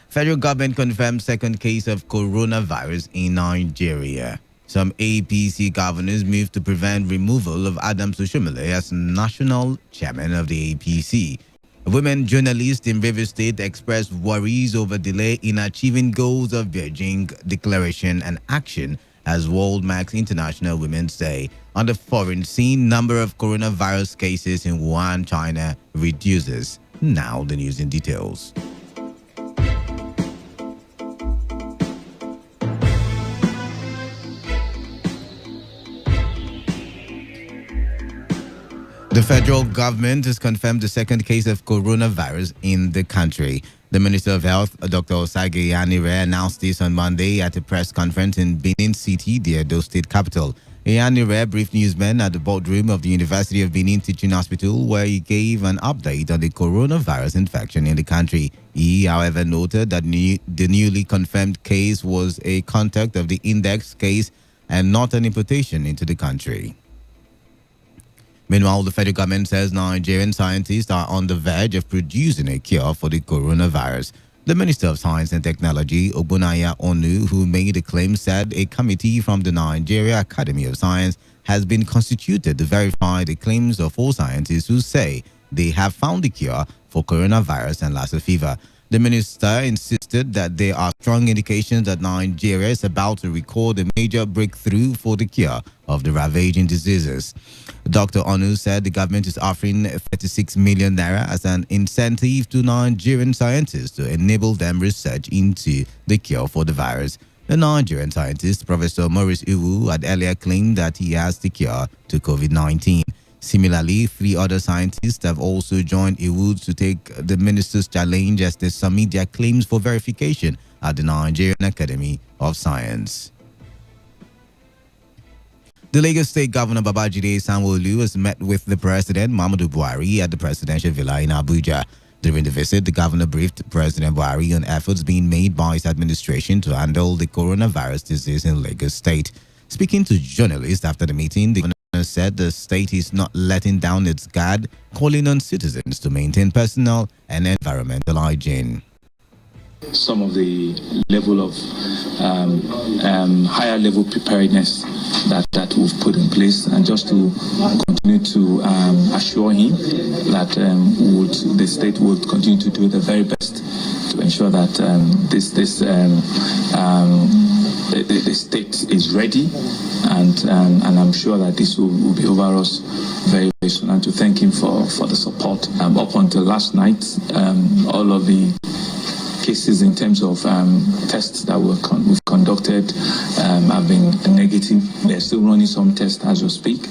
Speaker 20: Federal government confirmed second case of coronavirus in Nigeria. Some APC governors moved to prevent removal of Adams Oshomole as national chairman of the APC. A women journalist in Rivers State expressed worries over delay in achieving goals of Beijing Declaration and Action as World marks International Women's Day. On the foreign scene, number of coronavirus cases in Wuhan, China reduces. Now the news in details. The federal government has confirmed the second case of coronavirus in the country. The Minister of Health, Dr. Osage Yanire, announced this on Monday at a press conference in Benin City, the Edo State capital. Yanire briefed newsmen at the boardroom of the University of Benin Teaching Hospital, where he gave an update on the coronavirus infection in the country. He, however, noted that the newly confirmed case was a contact of the index case and not an importation into the country. Meanwhile, the federal government says Nigerian scientists are on the verge of producing a cure for the coronavirus. The Minister of Science and Technology, Ogbonnaya Onu, who made the claim, said a committee from the Nigeria Academy of Science has been constituted to verify the claims of 4 scientists who say they have found the cure for coronavirus and Lassa fever. The minister insisted that there are strong indications that Nigeria is about to record a major breakthrough for the cure of the ravaging diseases. Dr. Onu said the government is offering 36 million naira as an incentive to Nigerian scientists to enable them research into the cure for the virus. The Nigerian scientist, Professor Maurice Iwu, had earlier claimed that he has the cure to COVID-19. Similarly, 3 other scientists have also joined Iwu to take the minister's challenge as they submit their claims for verification at the Nigerian Academy of Science. The Lagos State Governor Babajide Sanwo-Olu has met with the President Muhammadu Buhari at the Presidential Villa in Abuja. During the visit, the governor briefed President Buhari on efforts being made by his administration to handle the coronavirus disease in Lagos State. Speaking to journalists after the meeting, the governor said the state is not letting down its guard, calling on citizens to maintain personal and environmental hygiene.
Speaker 21: Some of the level of higher level preparedness that we've put in place, and just to continue to assure him that the state would continue to do the very best to ensure that the state is ready, and I'm sure that this will be over us very, very soon. And to thank him for the support. Up until last night, all of the cases in terms of tests that we've conducted have been negative. They're still running some tests as we speak,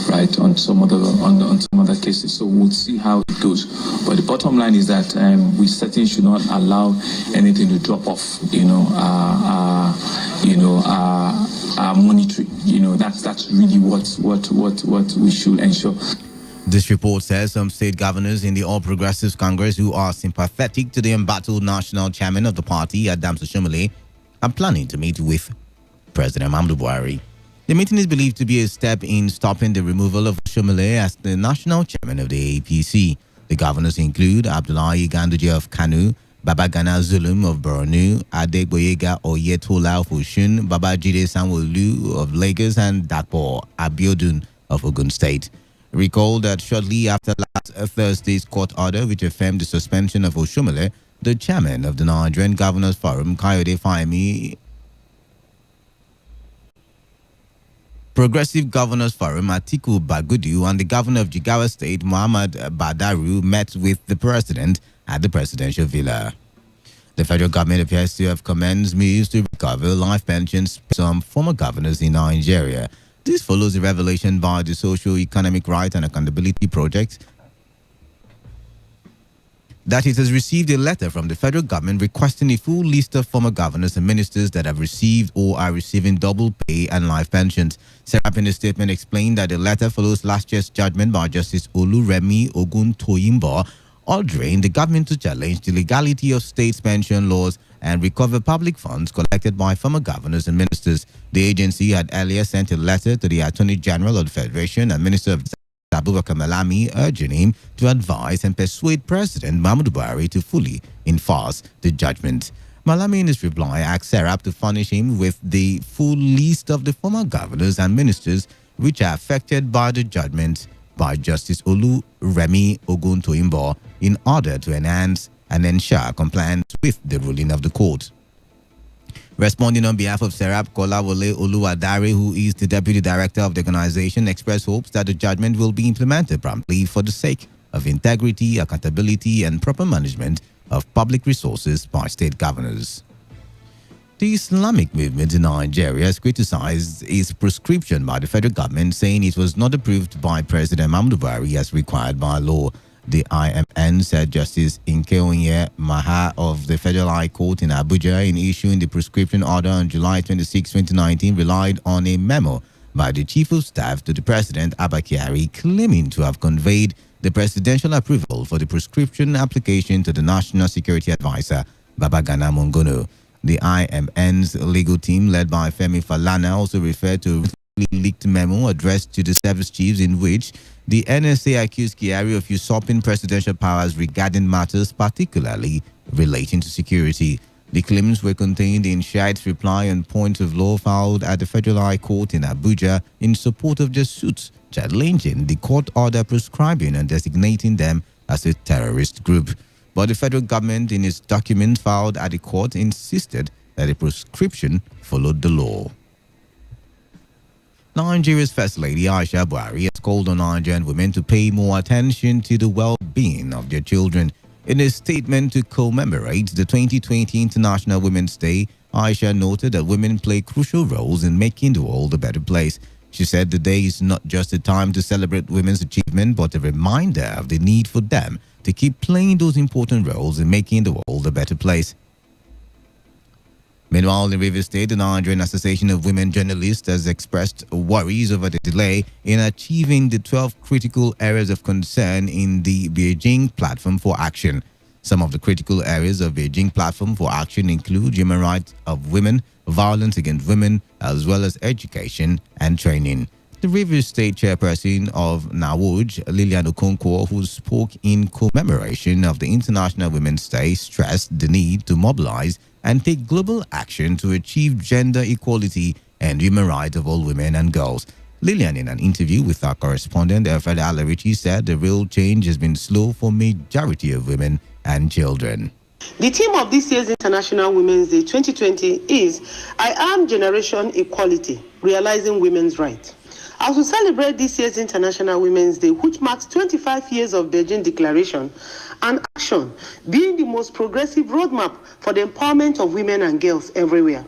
Speaker 21: right, on some other cases. So we'll see how it goes. But the bottom line is that we certainly should not allow anything to drop off. Our monitoring. That's really what we should ensure.
Speaker 20: This report says some state governors in the All Progressives Congress who are sympathetic to the embattled national chairman of the party, Adams Oshomole, are planning to meet with President Muhammadu Buhari. The meeting is believed to be a step in stopping the removal of Oshomole as the national chairman of the APC. The governors include Abdullahi Ganduje of Kanu, Babagana Zulum of Borno, Adegboyega Oyetola of Osun, Babajide Sanwo-Olu of Lagos, and Dapo Abiodun of Ogun State. Recall that shortly after last Thursday's court order, which affirmed the suspension of Oshomole, the chairman of the Nigerian Governors Forum, Kayode Fayemi, Progressive Governors Forum, Atiku Bagudu, and the governor of Jigawa State, Muhammad Badaru, met with the president at the presidential villa. The federal government appears to have commenced moves to recover life pensions from some former governors in Nigeria. This follows a revelation by the Socio-Economic Rights and Accountability Project that it has received a letter from the federal government requesting a full list of former governors and ministers that have received or are receiving double pay and life pensions. Serap in a statement explained that the letter follows last year's judgment by Justice Oluremi Oguntoyinbo, ordering the government to challenge the legality of states' pension laws and recover public funds collected by former governors and ministers. The agency had earlier sent a letter to the Attorney General of the Federation and Minister of Abubakar Malami, urging him to advise and persuade President Muhammadu Buhari to fully enforce the judgment. Malami, in his reply, asked Serap to furnish him with the full list of the former governors and ministers which are affected by the judgment by Justice Oluremi Oguntoyinbo in order to enhance and ensure compliance with the ruling of the court. Responding on behalf of Serap, Kolawole Oluwadare, who is the deputy director of the organization, expressed hopes that the judgment will be implemented promptly for the sake of integrity, accountability, and proper management of public resources by state governors. The Islamic movement in Nigeria has criticized its prescription by the federal government, saying it was not approved by President Muhammadu Buhari as required by law. The IMN said Justice Nkeonye Maha of the Federal High Court in Abuja, in issuing the prescription order on July 26, 2019, relied on a memo by the Chief of Staff to the President, Abba Kyari, claiming to have conveyed the presidential approval for the prescription application to the National Security Advisor, Babagana Mongono. The IMN's legal team, led by Femi Falana, also referred to a leaked memo addressed to the service chiefs in which the NSA accused Kyari of usurping presidential powers regarding matters particularly relating to security. The claims were contained in Shaid's reply on point of law filed at the Federal High Court in Abuja in support of their suits challenging the court order prescribing and designating them as a terrorist group. But the federal government, in its document filed at the court, insisted that the prescription followed the law. Nigeria's First Lady Aisha Buhari has called on Nigerian women to pay more attention to the well-being of their children. In a statement to commemorate the 2020 International Women's Day, Aisha noted that women play crucial roles in making the world a better place. She said the day is not just a time to celebrate women's achievement, but a reminder of the need for them to keep playing those important roles in making the world a better place. Meanwhile, in Rivers State, the Nigerian Association of Women Journalists has expressed worries over the delay in achieving the 12 critical areas of concern in the Beijing Platform for Action. Some of the critical areas of Beijing Platform for Action include human rights of women, violence against women, as well as education and training. The Rivers State chairperson of NAWOJ, Lilian Okonkwo, who spoke in commemoration of the International Women's Day, stressed the need to mobilize and take global action to achieve gender equality and human rights of all women and girls. Lilian, in an interview with our correspondent, Alfred Alarichi, said the real change has been slow for majority of women and children.
Speaker 3: The theme of this year's International Women's Day 2020 is I Am Generation Equality, Realizing Women's Rights. As we celebrate this year's International Women's Day, which marks 25 years of Beijing Declaration and action, being the most progressive roadmap for the empowerment of women and girls everywhere.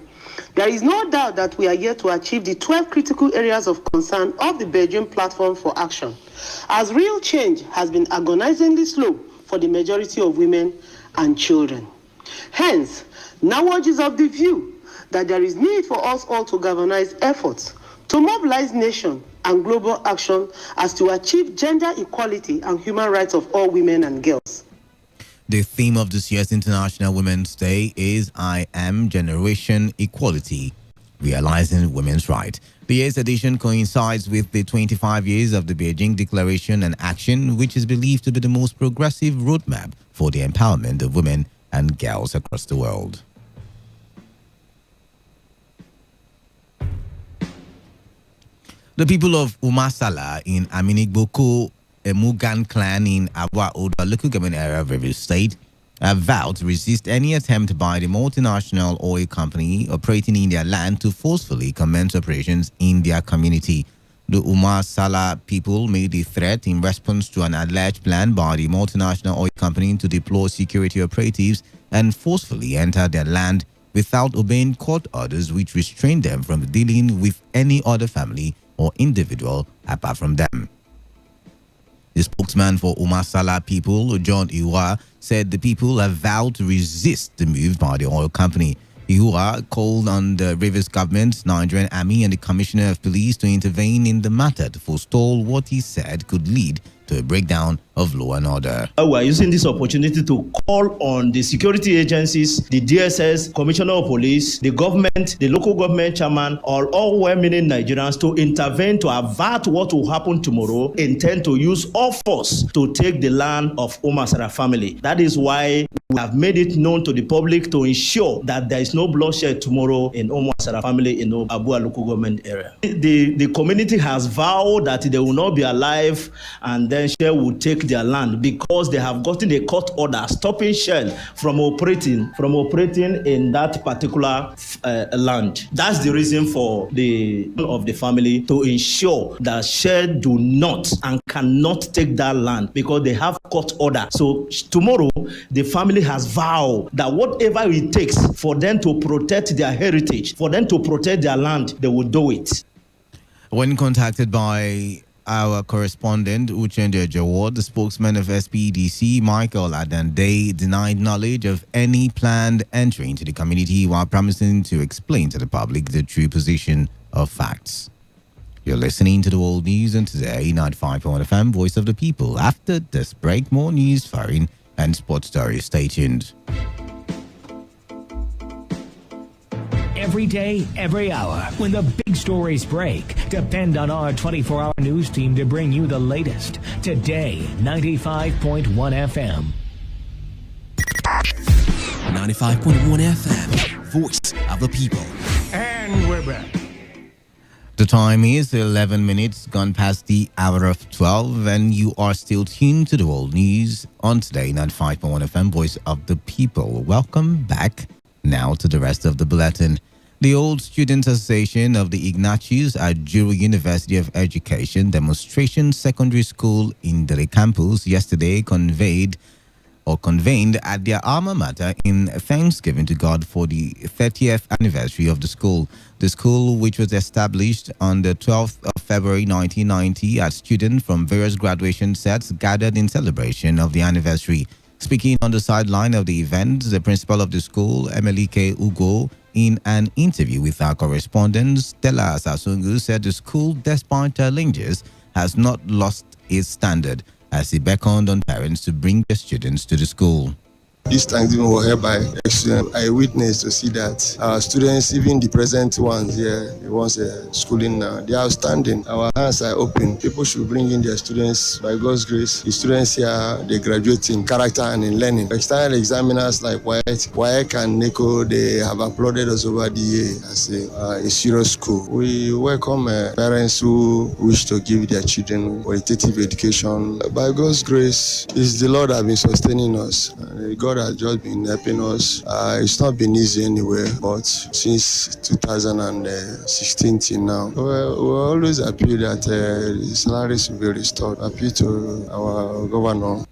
Speaker 3: There is no doubt that we are yet to achieve the 12 critical areas of concern of the Beijing Platform for Action, as real change has been agonizingly slow for the majority of women and children. Hence, NAWOJ is of the view that there is need for us all to galvanize efforts to mobilize nation and global action as to achieve gender equality and human rights of all women and girls.
Speaker 20: The theme of this year's International Women's Day is I Am Generation Equality, Realizing Women's Rights. The year's edition coincides with the 25 years of the Beijing Declaration and Action, which is believed to be the most progressive roadmap for the empowerment of women and girls across the world. The people of Umasala in Aminigboko Emugan clan in Awa Oda local government area of Rivers State have vowed to resist any attempt by the multinational oil company operating in their land to forcefully commence operations in their community. The Umasala people made the threat in response to an alleged plan by the multinational oil company to deploy security operatives and forcefully enter their land without obeying court orders which restrain them from dealing with any other family or individual apart from them. The spokesman for Umasala people, John Iwa, said the people have vowed to resist the move by the oil company. Iwa called on the Rivers government, Nigerian Army and the Commissioner of Police to intervene in the matter to forestall what he said could lead to a breakdown of law and order.
Speaker 4: We are using this opportunity to call on the security agencies, the DSS, Commissioner of Police, the government, the local government chairman, all well-meaning Nigerians to intervene to avert what will happen tomorrow, intend to use all force to take the land of Umasara family. That is why we have made it known to the public to ensure that there is no bloodshed tomorrow in Umasara family in Abua local government area. The community has vowed that they will not be alive and then Shell will take their land because they have gotten a court order stopping Shell from operating in that particular land. That's the reason for the family to ensure that Shell do not and cannot take that land because they have court order. So tomorrow the family has vowed that whatever it takes for them to protect their heritage, for them to protect their land, they will do it.
Speaker 20: When contacted by our correspondent, Uchendu Jawad, the spokesman of SPDC, Michael Adande, denied knowledge of any planned entry into the community while promising to explain to the public the true position of facts. You're listening to the World News on Today 95.1 FM, Voice of the People. After this break, more news, foreign and sports stories. Stay tuned.
Speaker 8: Every day, every hour, when the big stories break, depend on our 24-hour news team to bring you the latest. Today, 95.1 FM.
Speaker 22: 95.1 FM, Voice of the People.
Speaker 8: And we're back.
Speaker 20: The time is 11 minutes gone past the hour of 12, and you are still tuned to the World News on Today 95.1 FM, Voice of the People. Welcome back now to the rest of the bulletin. The Old Students Association of the Ignatius Ajuru University of Education Demonstration Secondary School in the campus yesterday convened at their alma mater in thanksgiving to God for the 30th anniversary of the school. The school, which was established on the 12th of February 1990 as students from various graduation sets gathered in celebration of the anniversary. Speaking on the sideline of the event, the principal of the school, Emily K. Ugo, in an interview with our correspondent, Stella Sasungu, said the school, despite challenges, has not lost its standard as he beckoned on parents to bring their students to the school.
Speaker 23: This Thanksgiving was held by excellent. I witnessed to see that our students, even the present ones here, the ones schooling now, they are outstanding. Our hands are open. People should bring in their students by God's grace. The students here, they graduate in character and in learning. External examiners like Wyatt and Nico, they have applauded us over the year as a serious school. We welcome parents who wish to give their children qualitative education. By God's grace, it's the Lord that has been sustaining us. God God has just been helping us. It's not been easy anywhere, but since 2016 till now, we always appeal that the salaries will be restored. Appeal to our governor.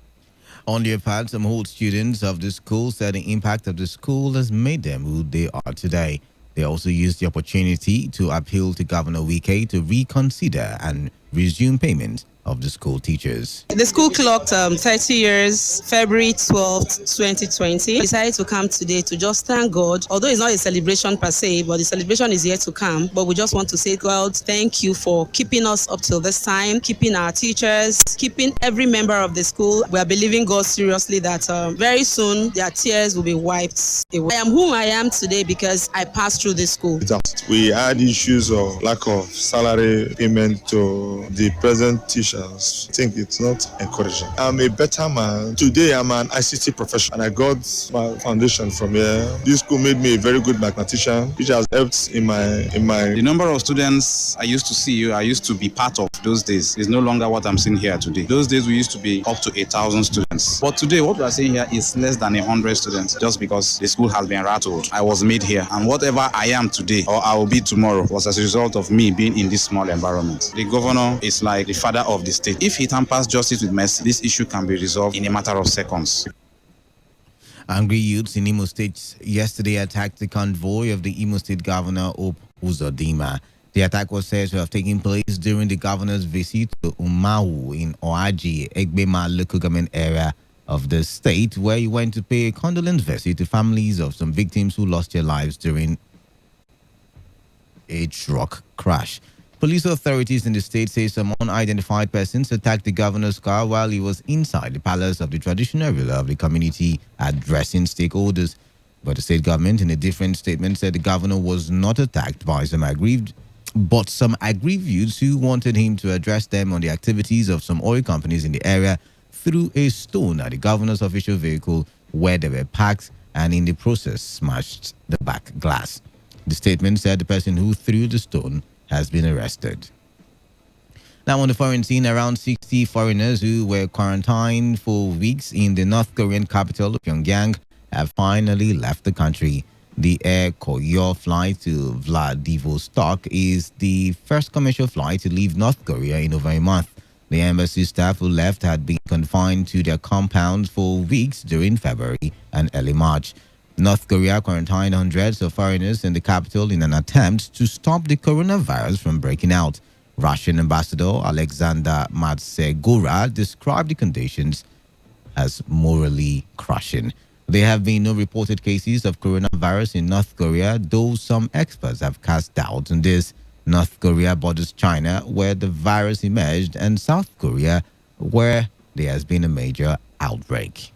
Speaker 20: On their part, some old students of the school said the impact of the school has made them who they are today. They also used the opportunity to appeal to Governor Wike to reconsider and resume payment of the school teachers.
Speaker 1: The school clocked 30 years, February 12th, 2020. We decided to come today to just thank God. Although it's not a celebration per se, but the celebration is yet to come. But we just want to say, God, thank you for keeping us up till this time, keeping our teachers, keeping every member of the school. We are believing God seriously that very soon their tears will be wiped away. I am who I am today because I passed through this school.
Speaker 5: We had issues of lack of salary payment to the present teachers. I think it's not encouraging. I'm a better man. Today I'm an ICT professional and I got my foundation from here. This school made me a very good mathematician, which has helped in my
Speaker 6: The number of students I used to be part of those days is no longer what I'm seeing here today. Those days we used to be up to 8,000 students. But today what we are seeing here is less than 100 students just because the school has been rattled. I was made here and whatever I am today or I will be tomorrow was as a result of me being in this small environment. The governor is like the father of the state. If he tampers justice with mercy, this issue can be resolved in a matter of seconds.
Speaker 20: Angry youths in Imo State yesterday attacked the convoy of the Imo State Governor Hope Uzodinma. The attack was said to have taken place during the governor's visit to Umahu in Oaji, Egbema local government area of the state, where he went to pay a condolence visit to families of some victims who lost their lives during a truck crash. Police authorities in the state say some unidentified persons attacked the governor's car while he was inside the palace of the traditional ruler of the community addressing stakeholders. But the state government, in a different statement, said the governor was not attacked by some aggrieved youths who wanted him to address them on the activities of some oil companies in the area threw a stone at the governor's official vehicle where they were parked and in the process smashed the back glass. The statement said the person who threw the stone has been arrested. Now on the foreign scene, around 60 foreigners who were quarantined for weeks in the North Korean capital, Pyongyang, have finally left the country. The Air Koryo flight to Vladivostok is the first commercial flight to leave North Korea in over a month. The embassy staff who left had been confined to their compounds for weeks during February and early March. North Korea quarantined hundreds of foreigners in the capital in an attempt to stop the coronavirus from breaking out. Russian Ambassador Alexander Matsegora described the conditions as morally crushing. There have been no reported cases of coronavirus in North Korea, though some experts have cast doubt on this. North Korea borders China, where the virus emerged, and South Korea, where there has been a major outbreak.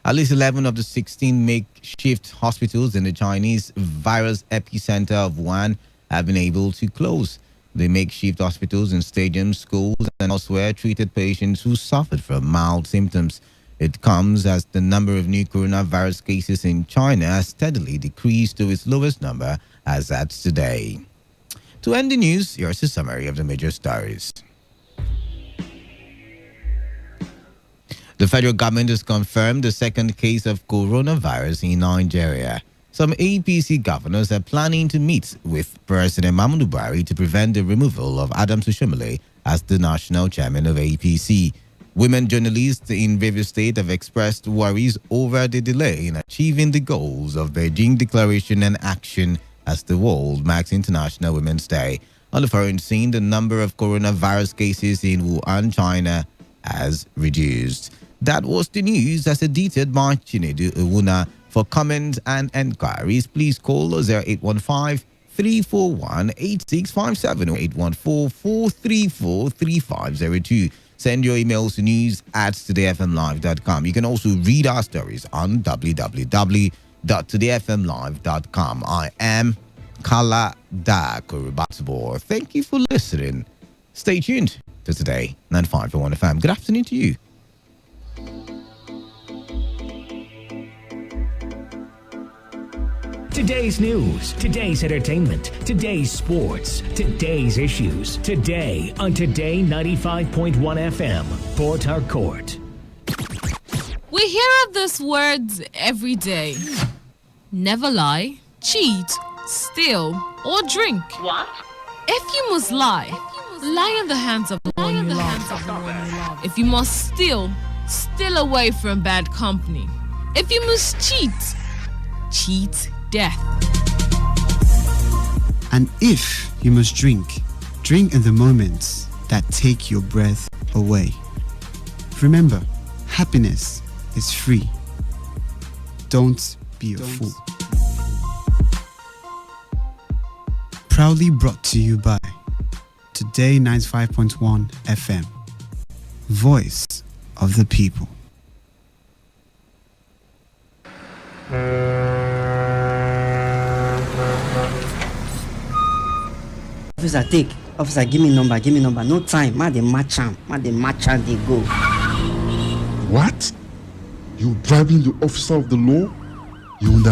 Speaker 20: At least 11 of the 16 makeshift hospitals in the Chinese virus epicenter of Wuhan have been able to close. The makeshift hospitals in stadiums, schools, and elsewhere treated patients who suffered from mild symptoms. It comes as the number of new coronavirus cases in China has steadily decreased to its lowest number as at today. To end the news, here's a summary of the major stories. The federal government has confirmed the second case of coronavirus in Nigeria. Some APC governors are planning to meet with President Muhammadu Buhari to prevent the removal of Adams Oshomole as the national chairman of APC. Women journalists in Rivers State have expressed worries over the delay in achieving the goals of Beijing Declaration and Action as the world marks International Women's Day. On the foreign scene, the number of coronavirus cases in Wuhan, China has reduced. That was the news as edited by Chinedu Uwuna. For comments and enquiries, please call 0815-341-8657 or 814-434-3502. Send your emails to news@todayfmlive.com. You can also read our stories on www.todayfmlive.com. I am Kala Da Kurubatsabor. Thank you for listening. Stay tuned to Today 95.1 FM. Good afternoon to you.
Speaker 8: Today's news, today's entertainment, today's sports, today's issues. Today on Today 95.1 FM, Port Harcourt.
Speaker 2: We hear of these words every day. Never lie, cheat, steal, or drink. What? If you must lie, lie in the hands of the one you love. If you must steal, steal away from bad company. If you must cheat, cheat death.
Speaker 7: And if you must drink, drink in the moments that take your breath away. Remember, happiness is free. Don't be a fool. Proudly brought to you by Today 95.1 FM. Voice of the people.
Speaker 10: Officer, take. Officer, give me number. No time. Ma, they match am, they go.
Speaker 24: What? You bribing the officer of the law? You under